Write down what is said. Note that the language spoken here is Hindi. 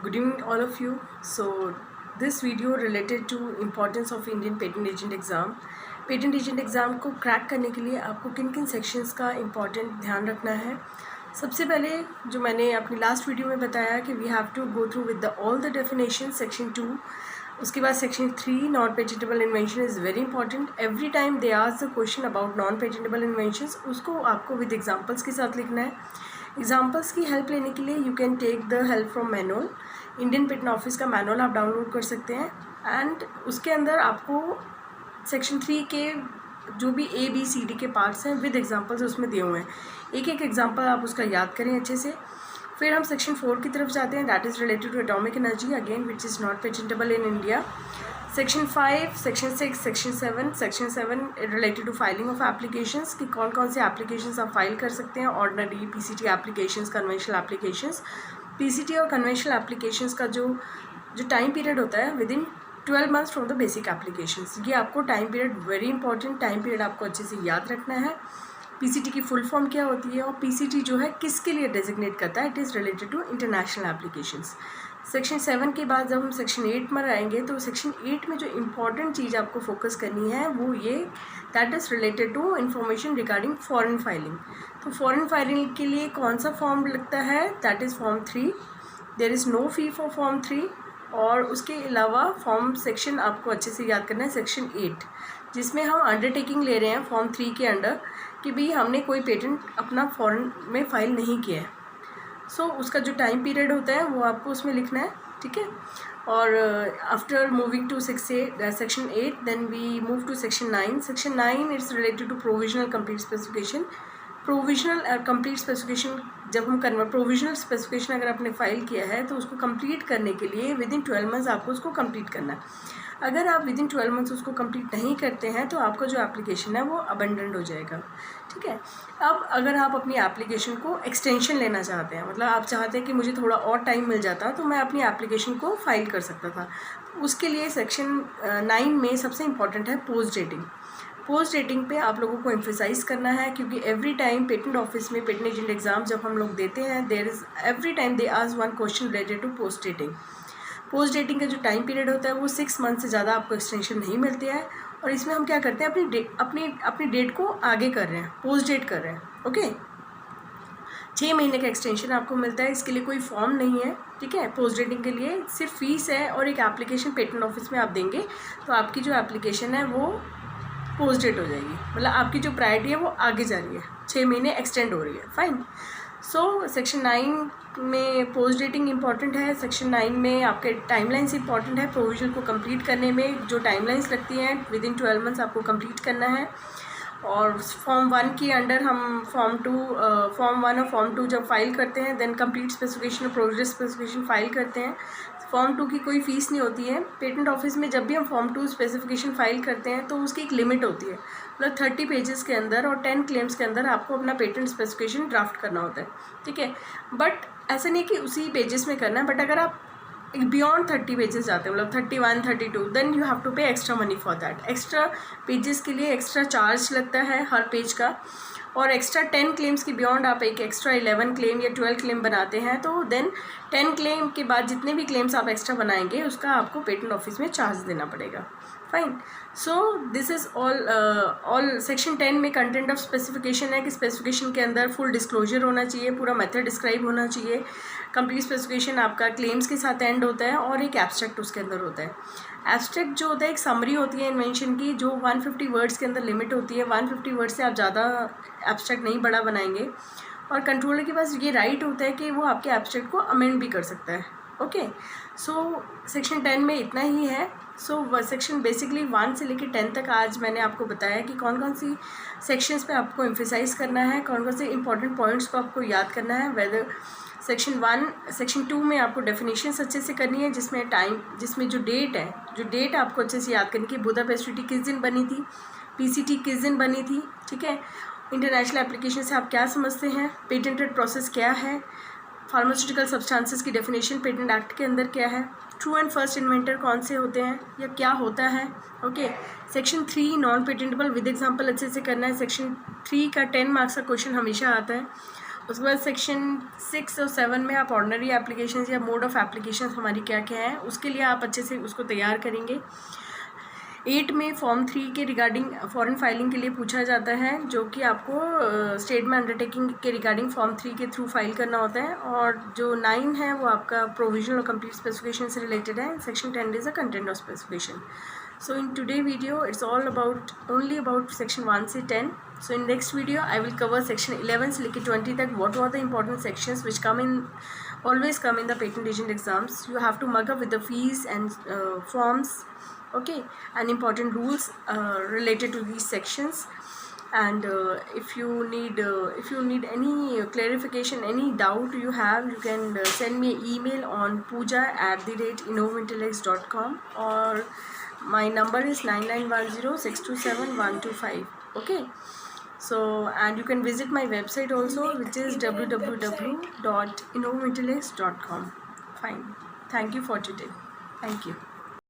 Good evening all of you. So this video related to importance of Indian patent agent exam. Patent agent exam को क्रैक करने के लिए आपको किन किन सेक्शंस का इम्पॉर्टेंट ध्यान रखना है। सबसे पहले जो मैंने अपनी लास्ट वीडियो में बताया कि we have to go through with the all the definition section 2, उसके बाद section 3 non patentable invention is very important. Every time they ask the question about non patentable inventions, उसको आपको विद एग्जांपल्स के साथ लिखना है। एग्जांपल्स की हेल्प लेने के लिए you can take the help from manual. Indian patent office का मैनुअल आप डाउनलोड कर सकते हैं एंड उसके अंदर आपको सेक्शन 3 के जो भी ABCD के पार्ट्स हैं विद एग्जांपल्स उसमें दिए हुए हैं। एक एक एग्जांपल आप उसका याद करें अच्छे से। फिर हम सेक्शन 4 की तरफ जाते हैं, that is related to atomic energy again which is not patentable in India. Section 5, section 6, section 7 related to filing of applications कि कौन कौन से एप्लीकेशंस आप फाइल कर सकते हैं, ordinary PCT applications, conventional applications. PCT और कन्वेंशनल एप्लीकेशंस का जो टाइम पीरियड होता है with in 12 months from the basic applications, ये आपको time period very important time period आपको अच्छे से याद रखना है। PCT की फुल फॉर्म क्या होती है और PCT जो है किसके लिए डेजिग्नेट करता है, it is related to international applications. Section 7 के बाद जब हम सेक्शन 8 में आएंगे तो सेक्शन 8 में जो इम्पॉर्टेंट चीज़ आपको फोकस करनी है वो ये, that is related to information regarding foreign filing. तो फॉरेन फाइलिंग के लिए कौन सा फॉर्म लगता है, that is form 3। There is no fee for form 3। और उसके अलावा फॉर्म सेक्शन आपको अच्छे से याद करना है सेक्शन 8, जिसमें हम अंडरटेकिंग ले रहे हैं फॉर्म 3 के अंडर कि भाई हमने कोई पेटेंट अपना फॉरेन में फ़ाइल नहीं किया है। सो उसका जो टाइम पीरियड होता है वो आपको उसमें लिखना है, ठीक है। और after moving to section 8 then we move to section 9। Section 9 it's related to provisional complete specification. Provisional और कंप्लीट स्पेसिफिकेशन जब हम प्रोविजनल स्पेसिफिकेशन अगर आपने फाइल किया है तो उसको कंप्लीट करने के लिए विद इन 12 मंथ्स आपको उसको कंप्लीट करना है। अगर आप विद इन 12 मंथ्स उसको कंप्लीट नहीं करते हैं तो आपका जो एप्लीकेशन है वो अबेंडन्ड हो जाएगा, ठीक है। अब अगर आप अपनी एप्लीकेशन को एक्सटेंशन लेना चाहते हैं, मतलब आप चाहते हैं कि मुझे थोड़ा और टाइम मिल जाता तो मैं अपनी एप्लीकेशन को फाइल कर सकता था, उसके लिए सेक्शन 9 में सबसे इम्पॉर्टेंट है पोस्ट डेटिंग। पोस्ट डेटिंग पे आप लोगों को एम्फेसाइज करना है क्योंकि एवरी टाइम पेटेंट ऑफिस में पेटेंट एजेंट एग्जाम जब हम लोग देते हैं there is every time they ask one question related to post dating. Post dating का जो टाइम पीरियड होता है वो 6 मंथ से ज़्यादा आपको एक्सटेंशन नहीं मिलती है और इसमें हम क्या करते हैं अपनी डेट को आगे कर रहे हैं, पोस्ट डेट कर रहे हैं, ओके। 6 महीने का एक्सटेंशन आपको मिलता है, इसके लिए कोई फॉर्म नहीं है, ठीक है। पोस्ट डेटिंग के लिए सिर्फ फीस है और एक एप्लीकेशन पेटेंट ऑफिस में आप देंगे तो आपकी जो एप्लीकेशन है वो पोस्ट डेट हो जाएगी, मतलब आपकी जो प्रायोरिटी है वो आगे जा रही है, 6 महीने एक्सटेंड हो रही है, फाइन। सो सेक्शन 9 में पोस्ट डेटिंग इंपॉर्टेंट है। सेक्शन 9 में आपके टाइमलाइंस इंपॉर्टेंट है, प्रोविजन को कंप्लीट करने में जो टाइमलाइंस लगती हैं विद इन 12 मंथ्स आपको कंप्लीट करना है। और फॉर्म 1 के अंडर हम फॉर्म 1 और फॉर्म 2 जब फाइल करते हैं देन कंप्लीट स्पेसिफिकेशन और प्रोविजनल स्पेसिफिकेशन फाइल करते हैं। फॉर्म 2 की कोई फ़ीस नहीं होती है पेटेंट ऑफिस में। जब भी हम फॉर्म 2 स्पेसिफिकेशन फाइल करते हैं तो उसकी एक लिमिट होती है, मतलब 30 पेजेस के अंदर और 10 क्लेम्स के अंदर आपको अपना पेटेंट स्पेसिफिकेशन ड्राफ्ट करना होता है, ठीक है। बट ऐसा नहीं कि उसी पेजेस में करना है, बट अगर आप बियॉन्ड 30 पेजेस जाते हैं, मतलब 31, 32, देन यू हैव टू पे extra money for that. Extra pages के लिए एक्स्ट्रा चार्ज लगता है हर पेज का, और एक्स्ट्रा 10 क्लेम्स की बियॉन्ड आप एक एक्स्ट्रा 11 क्लेम या 12 क्लेम बनाते हैं तो देन 10 क्लेम के बाद जितने भी क्लेम्स आप एक्स्ट्रा बनाएंगे उसका आपको पेटेंट ऑफिस में चार्ज देना पड़ेगा, fine. So this is all section 10 में कंटेंट ऑफ स्पेसिफिकेशन है कि स्पेसिफिकेशन के अंदर फुल डिस्क्लोजर होना चाहिए, पूरा मेथड डिस्क्राइब होना चाहिए। कंप्लीट स्पेसिफिकेशन आपका क्लेम्स के साथ एंड होता है और एक एब्स्ट्रैक्ट उसके अंदर होता है। एब्स्ट्रैक्ट जो होता है एक समरी होती है इन्वेंशन की जो 150 वर्ड्स के अंदर लिमिट होती है, 150 वर्ड्स से आप ज़्यादा एब्स्ट्रैक्ट नहीं बड़ा बनाएंगे। और कंट्रोलर के पास ये राइट होता है कि वो आपके एब्स्ट्रैक्ट को अमेंड भी कर सकता है, ओके। सो सेक्शन 10 में इतना ही है। सो सेक्शन बेसिकली 1 से लेकर 10 तक आज मैंने आपको बताया कि कौन कौन सी सेक्शंस पे आपको एम्फेसाइज करना है, कौन कौन से इंपॉर्टेंट पॉइंट्स को आपको याद करना है। वेदर सेक्शन 2 में आपको डेफिनेशंस अच्छे से करनी है, जिसमें जो डेट आपको अच्छे से याद करनी है कि बुदापेस्ट ट्रीटी किस दिन बनी थी, PCT किस दिन बनी थी, ठीक है। इंटरनेशनल एप्लीकेशन से आप क्या समझते हैं, पेटेंटेड प्रोसेस क्या है, फार्मास्यूटिकल सब्सटेंसेस की डेफिनेशन पेटेंट एक्ट के अंदर क्या है, ट्रू एंड फर्स्ट इन्वेंटर कौन से होते हैं या क्या होता है, okay. Section 3 non patentable with example अच्छे से करना है। सेक्शन 3 का 10 मार्क्स का क्वेश्चन हमेशा आता है। उसके बाद सेक्शन 6 और 7 में आप ऑर्डिनरी एप्लीकेशन या मोड ऑफ़ एप्लीकेशन हमारी क्या क्या है उसके लिए आप अच्छे से उसको तैयार करेंगे। 8 में फॉर्म 3 के रिगार्डिंग फॉरेन फाइलिंग के लिए पूछा जाता है, जो कि आपको स्टेट में अंडरटेकिंग के रिगार्डिंग फॉर्म 3 के थ्रू फाइल करना होता है। और जो 9 है वो आपका प्रोविजनल और कंप्लीट स्पेसिफिकेशन से रिलेटेड है। Section 10 is the content of specification. So in today video it's all about only about section 1 से 10. So in next video I will cover section 11 से लेकर 20 तक what are the important sections which always come in the patent agent exams. You have to mug up with the fees and forms, okay, and important rules related to these sections. And if you need any clarification, any doubt you have, you can send me an email on pooja@innovaintellects.com, or my number is 9910627125. Okay, so and you can visit my website also, which is www.innovaintellects.com. Fine, thank you for today. Thank you.